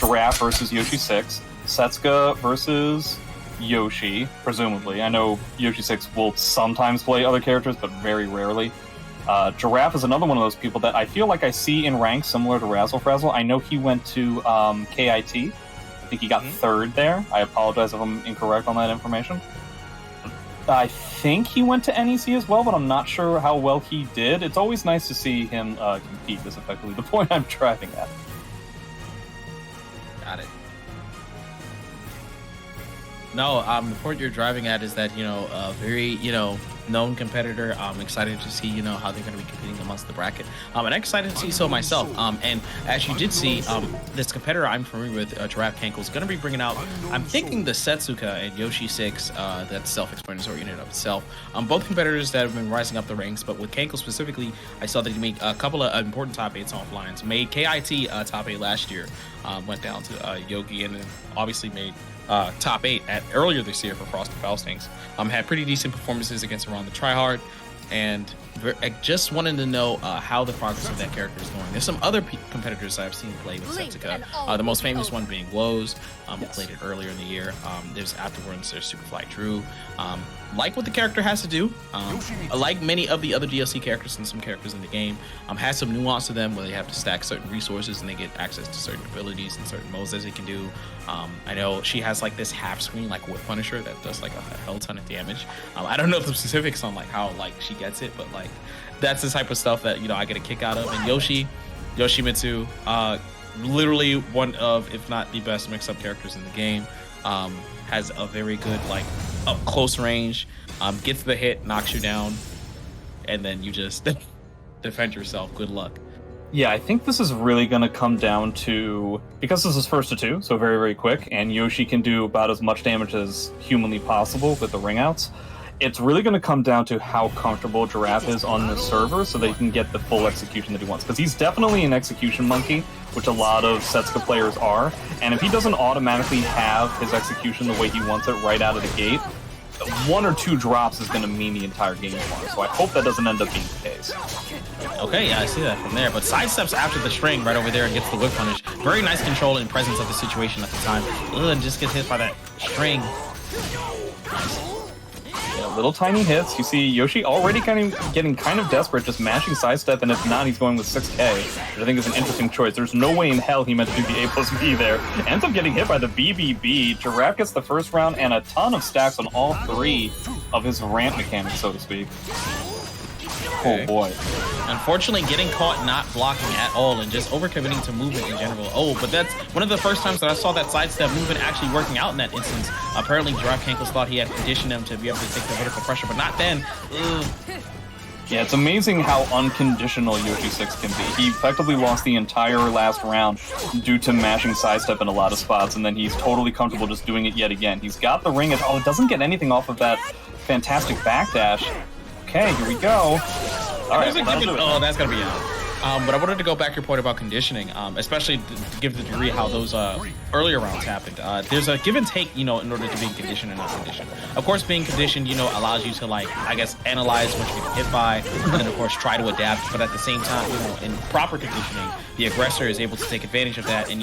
Giraffe versus Yoshi 6, Setsuka versus Yoshi, presumably. I know Yoshi 6 will sometimes play other characters, but very rarely. Giraffe is another one of those people that I feel like I see in ranks similar to Razzle Frazzle. I know he went to KIT. I think he got third there. I apologize if I'm incorrect on that information. I think he went to NEC as well, but I'm not sure how well he did. It's always nice to see him compete, is effectively the point I'm driving at. Got it. No, the point you're driving at is that, a very, known competitor. I'm excited to see, how they're going to be competing amongst the bracket. And I'm excited to see so myself. And as you did see, this competitor I'm familiar with, Giraffe Kenkel, is going to be bringing out, I'm thinking the Setsuka and Yoshi 6, that's self-explanatory in and of itself. Both competitors that have been rising up the ranks, but with Kenkel specifically, I saw that he made a couple of important top 8s offlines. Made KIT top 8 last year, went down to Yogi, and then obviously made top 8 earlier this year for Frosted Faustings. Had pretty decent performances against around the tryhard, and I just wanted to know how the progress of that character is going. There's some other competitors I've seen play with Setsuka. The most famous one being Woes, who played it earlier in the year. There's afterwards there's Superfly Drew. Like what the character has to do, like many of the other DLC characters and some characters in the game, has some nuance to them where they have to stack certain resources and they get access to certain abilities and certain modes that they can do. I know she has like this half screen like Whip Punisher that does like a hell ton of damage. I don't know the specifics on like how like she gets it, but like that's the type of stuff that I get a kick out of. And Yoshimitsu, literally one of, if not the best mix-up characters in the game. Has a very good like up close range, gets the hit, knocks you down, and then you just defend yourself. Good luck. Yeah, I think this is really going to come down to, because this is first to 2, so very, very quick, and Yoshi can do about as much damage as humanly possible with the ring outs. It's really going to come down to how comfortable Giraffe is on the server so that he can get the full execution that he wants. Because he's definitely an execution monkey, which a lot of Setsuka players are. And if he doesn't automatically have his execution the way he wants it right out of the gate, 1 or 2 drops is going to mean the entire game for him. So I hope that doesn't end up being the case. Okay, yeah, I see that from there. But sidesteps after the string right over there and gets the whip punish. Very nice control and presence of the situation at the time. And just gets hit by that string. Little tiny hits. You see Yoshi already getting kind of desperate, just mashing sidestep, and if not, he's going with 6K, which I think is an interesting choice. There's no way in hell he meant to do the A+B there. Ends up getting hit by the BBB. Giraffe gets the first round and a ton of stacks on all 3 of his ramp mechanics, so to speak. Oh boy. Unfortunately, getting caught not blocking at all and just overcommitting to movement in general. Oh, but that's one of the first times that I saw that sidestep movement actually working out in that instance. Apparently, Giraffe Kenkles thought he had conditioned him to be able to take the vertical pressure, but not then. Ugh. Yeah, it's amazing how unconditional Yoshi 6 can be. He effectively lost the entire last round due to mashing sidestep in a lot of spots, and then he's totally comfortable just doing it yet again. He's got the ring, oh, it doesn't get anything off of that fantastic backdash. Okay, here we go. All right, oh, that's gonna be out. But I wanted to go back to your point about conditioning, especially to give the degree how those earlier rounds happened. There's a give and take, in order to be conditioned and not conditioned. Of course, being conditioned, allows you to, like, I guess, analyze what you get hit by, and then, of course, try to adapt. But at the same time, in proper conditioning, the aggressor is able to take advantage of that and,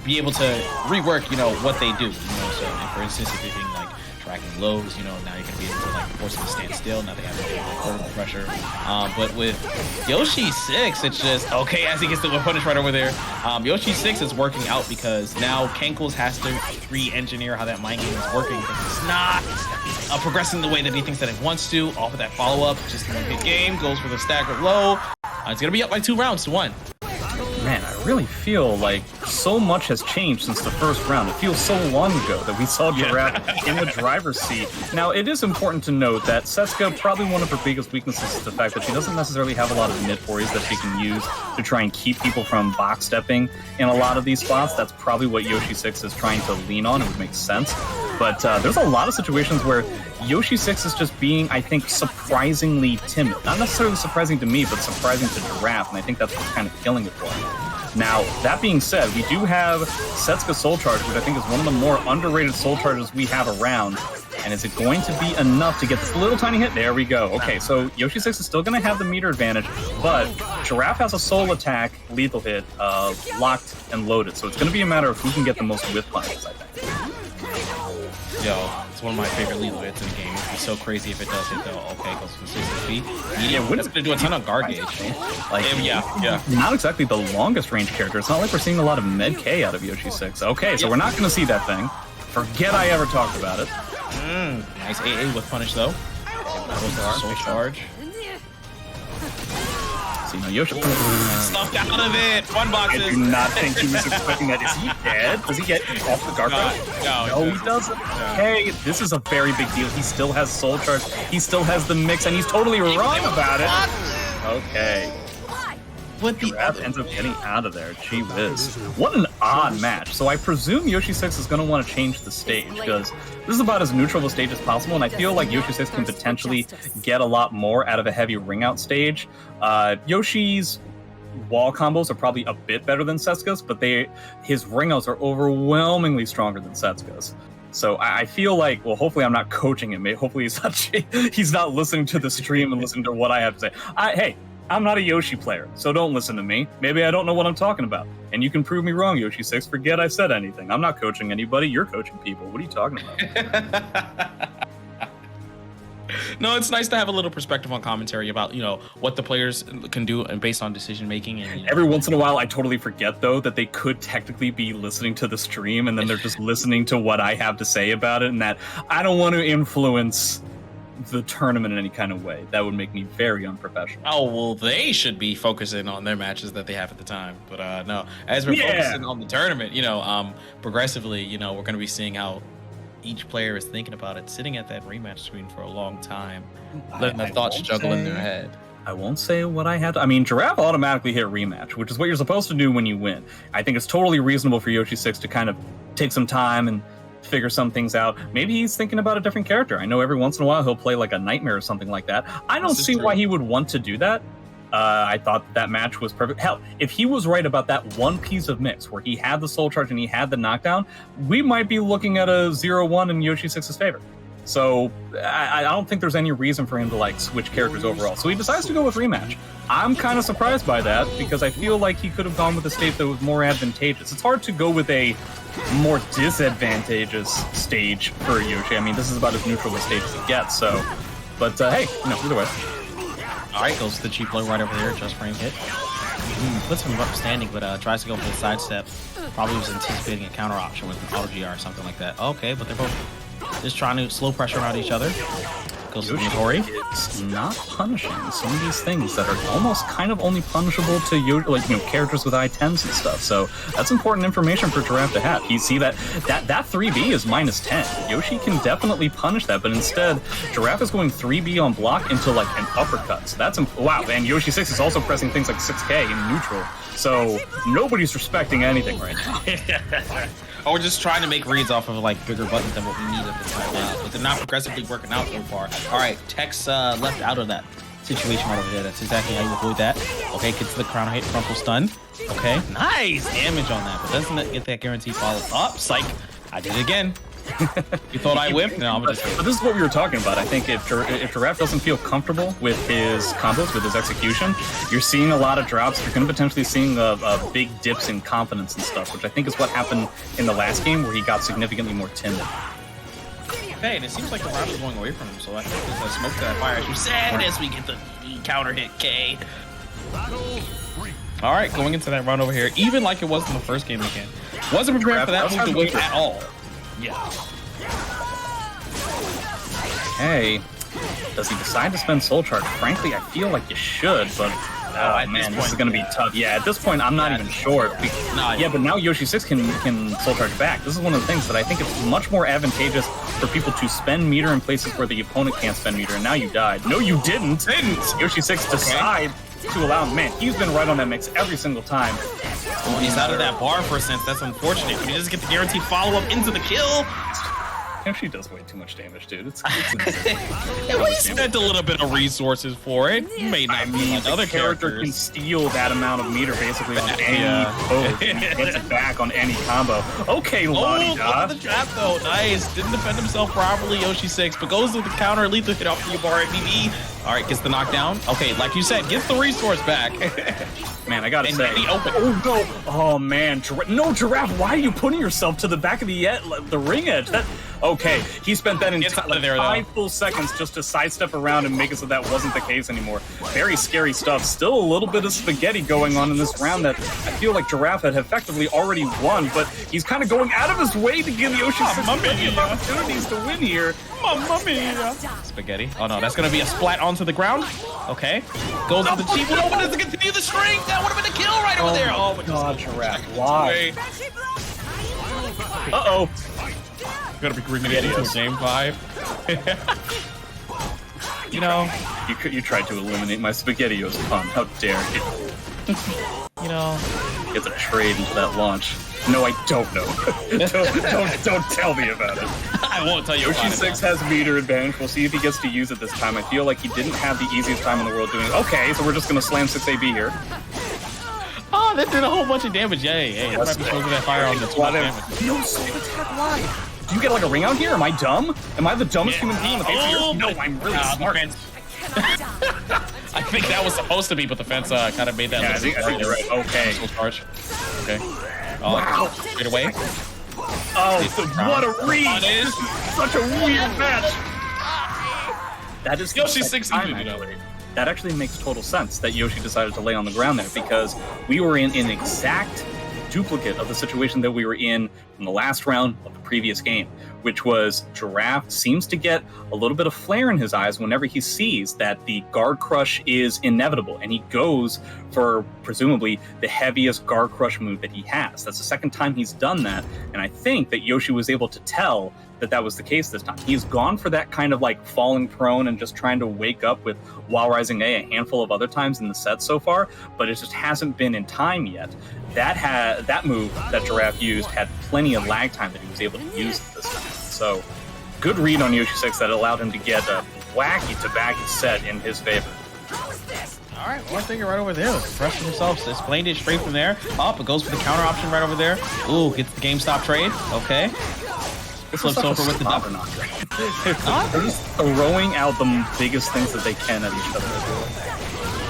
be able to rework, what they do. So, for instance, if you're being, like, tracking lows, now you're going to be able to, like, force them to stand still, now they have like vertical pressure. But with Yoshi 6, it's just, okay, as he gets the whip punish right over there, Yoshi 6 is working out because now Kenkles has to re-engineer how that mind game is working because it's not progressing the way that he thinks that it wants to. Off of that follow-up, just a one-hit game, goes for the stack of low. It's going to be up like 2 rounds to 1. Man, I really feel like so much has changed since the first round. It feels so long ago that we saw Giraffe in the driver's seat. Now, it is important to note that Setsuka, probably one of her biggest weaknesses is the fact that she doesn't necessarily have a lot of mid-fours that she can use to try and keep people from box stepping in a lot of these spots. That's probably what Yoshi 6 is trying to lean on. It would make sense. But there's a lot of situations where Yoshi 6 is just being, I think, surprisingly timid. Not necessarily surprising to me, but surprising to Giraffe, and I think that's what's kind of killing it for him. Now, that being said, we do have Setsuka Soul Charge, which I think is one of the more underrated Soul Charges we have around. And is it going to be enough to get this little tiny hit? There we go. Okay, so Yoshi 6 is still going to have the meter advantage, but Giraffe has a soul attack, lethal hit, locked and loaded. So it's going to be a matter of who can get the most whiff punishes, I think. Yo, it's one of my favorite lethal hits in the game. It'd be so crazy if it does hit though. Okay, goes from 6 HP. Yeah, that's gonna do a ton of guard gauge. Like, yeah. Not exactly the longest range character. It's not like we're seeing a lot of med K out of Yoshi 6. Okay, so we're not gonna see that thing. Forget I ever talked about it. Nice AA with punish though. Soul charge. See, now Yoshi stuffed out of it. One boxes. I do not think he was expecting that. Is he dead? Does he get off the guard? No, he doesn't. Hey, this is a very big deal. He still has soul charge. He still has the mix, and he's totally wrong about it. Okay. What the Giraffe ends up getting out of there. Gee whiz. What an odd match. So I presume Yoshi 6 is going to want to change the stage, because this is about as neutral a stage as possible, and I feel like Yoshi 6 can potentially get a lot more out of a heavy ring out stage. Yoshi's wall combos are probably a bit better than Setsuka's, but his ring outs are overwhelmingly stronger than Setsuka's. So I feel like, well, hopefully I'm not coaching him. Hopefully he's not listening to the stream and listening to what I have to say. Hey, I'm not a Yoshi player, so don't listen to me. Maybe I don't know what I'm talking about. And you can prove me wrong, Yoshi 6. Forget I said anything. I'm not coaching anybody. You're coaching people. What are you talking about? No, it's nice to have a little perspective on commentary about, what the players can do and based on decision making. And every once in a while, I totally forget, though, that they could technically be listening to the stream, and then they're just listening to what I have to say about it, and that I don't want to influence the tournament in any kind of way. That would make me very unprofessional. Oh, well, they should be focusing on their matches that they have at the time. But no, as we're focusing on the tournament, progressively, we're going to be seeing how each player is thinking about it, sitting at that rematch screen for a long time, letting their thoughts juggle in their head. I won't say what I had to. I mean, Giraffe automatically hit rematch, which is what you're supposed to do when you win. I think it's totally reasonable for Yoshi 6 to kind of take some time and figure some things out. Maybe he's thinking about a different character. I know every once in a while he'll play like a Nightmare or something like that. I don't see why he would want to do that. I thought that match was perfect. Hell, if he was right about that one piece of mix where he had the soul charge and he had the knockdown, we might be looking at a 0-1 in Yoshi 6's favor. So I don't think there's any reason for him to switch characters overall. So he decides to go with rematch. I'm kind of surprised by that, because I feel like he could have gone with a stage that was more advantageous. It's hard to go with a more disadvantageous stage for Yoshi. I mean, this is about as neutral a stage as it gets. So, but hey, either way. All right, goes to the cheap low right over there, just frame hit. Puts him up standing, but tries to go for the sidestep. Probably was anticipating a counter option with an auto GR or something like that. Okay, but they're both just trying to slow pressure out each other. Goes to Yoshi. It's not punishing some of these things that are almost kind of only punishable to characters with I-10s and stuff. So that's important information for Giraffe to have. You see that 3B is -10. Yoshi can definitely punish that, but instead Giraffe is going 3B on block into an uppercut. So that's wow. And Yoshi 6 is also pressing things like 6K in neutral. So nobody's respecting anything right now. Or we're just trying to make reads off of bigger buttons than what we need at the time. But they're not progressively working out so far. All right, Tech's left out of that situation right over there. That's exactly how you avoid that. Okay, gets the crown hit, frontal stun. Okay, nice damage on that, but doesn't get that guaranteed follow up. Psych, I did it again. You thought I whipped? No, I'm just. But this is what we were talking about. I think if Giraffe doesn't feel comfortable with his combos, with his execution, you're seeing a lot of drops. You're going to potentially seeing big dips in confidence and stuff, which I think is what happened in the last game, where he got significantly more timid. Okay, and it seems like the round is going away from him, so I think there's a smoke to that fire, as you said, as we get the counter hit K. All right, going into that round over here, even like it was in the first game again. Wasn't prepared for that move to win at all. Yeah. Hey, does he decide to spend soul charge? Frankly, I feel like you should, but man, this is going to be tough. Yeah, at this point, I'm not even sure. But now Yoshi 6 can soul charge back. This is one of the things that I think it's much more advantageous for people to spend meter in places where the opponent can't spend meter, and now you died. No, you didn't. Yoshi 6 decide to allow him. Man, he's been right on that mix every single time. Oh, he's out of that bar for a sense. That's unfortunate. But he doesn't get the guaranteed follow-up into the kill. Yoshi does way too much damage, dude. It's insane. Yeah, we spent a little bit of resources for it. May not be like other character can characters. steal that amount of meter basically on any poke and he gets it back on any combo. Okay, Oh, Lottie look at the trap though. Nice. Didn't defend himself properly, Yoshi 6, but goes with the counter, lethal hit off the bar at BB. All right, gets the knockdown. Okay, like you said, gets the resource back. Man, I gotta And say. he opened. Oh, no. Oh, man. No, Giraffe, why are you putting yourself to the back of the ring edge? Okay, he spent that Gets out of there, 5 full seconds just to sidestep around and make it so that wasn't the case anymore. Very scary stuff. Still a little bit of spaghetti going on in this round that I feel like Giraffe had effectively already won, but he's kind of going out of his way to give Yoshi plenty of opportunities to win here. Mamma mia. Spaghetti. Oh no, that's gonna be a splat onto the ground. Okay. Goes with the cheap one, but doesn't continue the string. That would have been a kill right over there. Oh my God, Giraffe, why? Uh-oh. Gonna be bringing it into game 5. You know. You tried to eliminate my SpaghettiOs pun. How dare you? You know. Get a trade into that launch. No, I don't know. don't tell me about it. I won't tell you. Yoshi 6 has meter advantage. We'll see if he gets to use it this time. I feel like he didn't have the easiest time in the world doing it. Okay, so we're just gonna slam 6AB here. Oh, that did a whole bunch of damage. Yay, hey, that might be supposed to that fire on the 12 damage. No soul attack live. Do you get like a ring out here? Am I dumb? Am I the dumbest human being in the face here? No, I'm really smart. I think that was supposed to be, but the fence kind of made that. Yeah, I think you're right. Okay. Charge. Okay. Oh, wow. Straight away. Oh, what a read! Such a weird match. That is Yoshi 6 actually. That actually makes total sense that Yoshi decided to lay on the ground there because we were in an exact duplicate of the situation that we were in the last round of the previous game, which was Giraffe seems to get a little bit of flare in his eyes whenever he sees that the guard crush is inevitable, and he goes for presumably the heaviest guard crush move that he has. That's the second time he's done that, and I think that Yoshi was able to tell that that was the case this time. He's gone for that kind of like falling prone and just trying to wake up with While Rising A handful of other times in the set so far, but it just hasn't been in time yet. That move that Giraffe used had plenty of lag time that he was able to use this time. So good read on Yoshi 6 that allowed him to get a wacky tobacco set in his favor. All right, one thing right over there. Pressing himself, explained it straight from there. Up, it goes for the counter option right over there. Ooh, gets the GameStop trade. Okay. Flips over with the double knock. They're just throwing out the biggest things that they can at each other.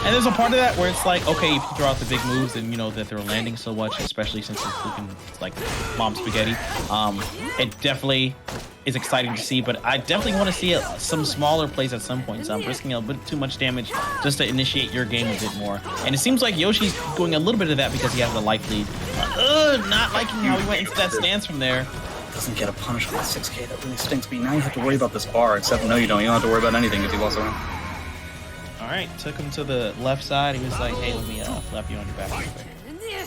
And there's a part of that where it's like, okay, if you throw out the big moves and you know that they're landing so much, especially since it's looking like mom spaghetti, it definitely is exciting to see, but I definitely want to see some smaller plays at some point. So I'm risking a bit too much damage just to initiate your game a bit more. And it seems like Yoshi's doing a little bit of that because he has the life lead. Not liking how he went into that stance from there. Doesn't get a punish on that 6K. That really stinks me. Now you have to worry about this bar, except no, you don't. You don't have to worry about anything if he walks around. All right, took him to the left side. He was like, hey, let me slap you on your back real quick.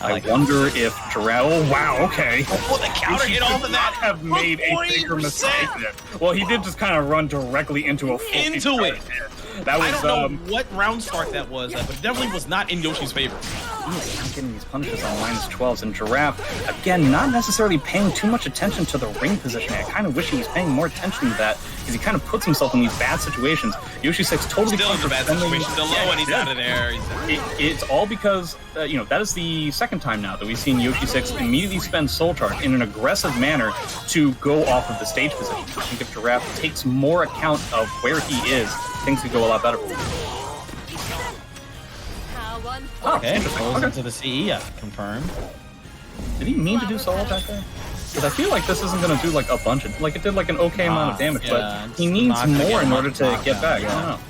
I wonder if Giraffe. Oh wow, okay. Oh, the counter hit off of that. Have made a bigger mistake there. Well, he did just kind of run directly into a full it. That was, I don't know what round start that was, but it definitely was not in Yoshi's favor. He's getting these punishes on -12s, and Giraffe, again, not necessarily paying too much attention to the ring positioning. I kind of wish he was paying more attention to that, because he kind of puts himself in these bad situations. Yoshi 6 totally still in a bad situation, still low, and he's out of there. It's all because, that is the second time now that we've seen Yoshi 6 immediately spend Soul Charge in an aggressive manner to go off of the stage position. I think if Giraffe takes more account of where he is, things could go a lot better for him. Okay, goes into the CE, confirmed. Did he mean to do solo attack there? Because I feel like this isn't going to do like a bunch of, like it did like an okay amount of damage, but he needs more in order to get back. I don't know.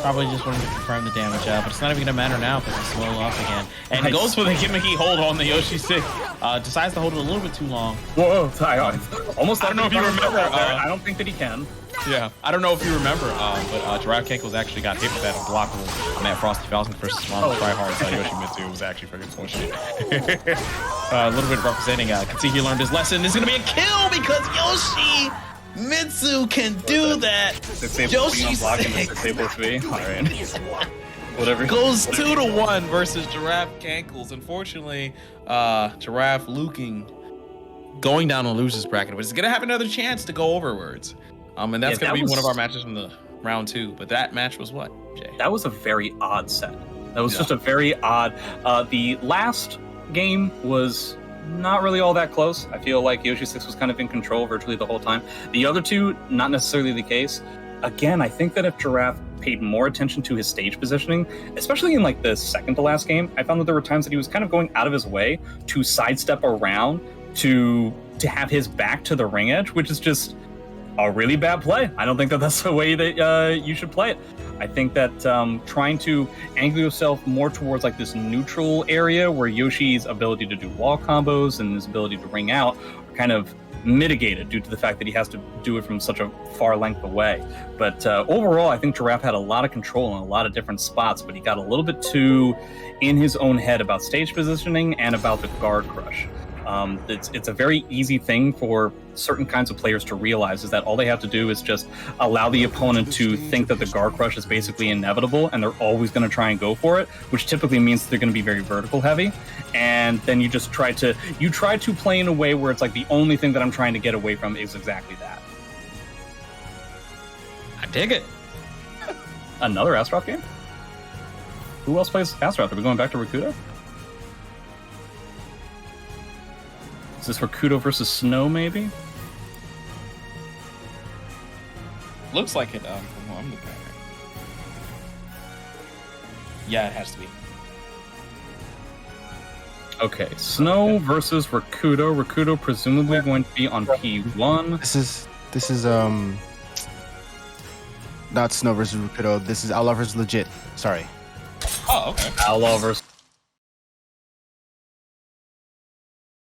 Probably just wanted to confirm the damage, but it's not even going to matter now because it's slow off again. And he goes for the gimmicky hold on the Yoshi 6. Decides to hold it a little bit too long. Whoa, almost. I don't know if you remember. I don't think that he can. Yeah, I don't know if you remember, but Giraffe Cankles actually got hit with that unblockable on that Frosty Falcon versus Mom Tryhard. Yoshimitsu was actually freaking bullshit. A little bit representing. Can see he learned his lesson. This is gonna be a kill because Yoshimitsu can do that. Yoshi 6 Alright. Whatever. Goes 2-1 versus Giraffe Cankles. Unfortunately, Giraffe looking going down a loser's bracket, but it's gonna have another chance to go overwards. And that's gonna be one of our matches from the round 2. But that match was what, Jay? That was a very odd set. That was just a very odd. The last game was not really all that close. I feel like Yoshi 6 was kind of in control virtually the whole time. The other two, not necessarily the case. Again, I think that if Giraffe paid more attention to his stage positioning, especially in like the second to last game, I found that there were times that he was kind of going out of his way to sidestep around to have his back to the ring edge, which is just a really bad play. I don't think that that's the way that you should play it. I think that trying to angle yourself more towards like this neutral area where Yoshi's ability to do wall combos and his ability to ring out are kind of mitigated due to the fact that he has to do it from such a far length away. But overall, I think Giraffe had a lot of control in a lot of different spots, but he got a little bit too in his own head about stage positioning and about the guard crush. It's a very easy thing for certain kinds of players to realize, is that all they have to do is just allow the opponent to think that the guard crush is basically inevitable and they're always going to try and go for it, which typically means that they're going to be very vertical heavy. And then you just try to play in a way where it's like the only thing that I'm trying to get away from is exactly that. I dig it. Another Astaroth game? Who else plays Astaroth? Are we going back to Rakuto? Is this Rakuto versus Snow, maybe? Looks like it. From what I'm looking at. Yeah, it has to be. Okay, Snow versus Rakuto. Rakuto presumably going to be on P1. This is not Snow versus Rakuto. This is Outlaw versus Legit. Sorry. Oh, okay. Outlaw versus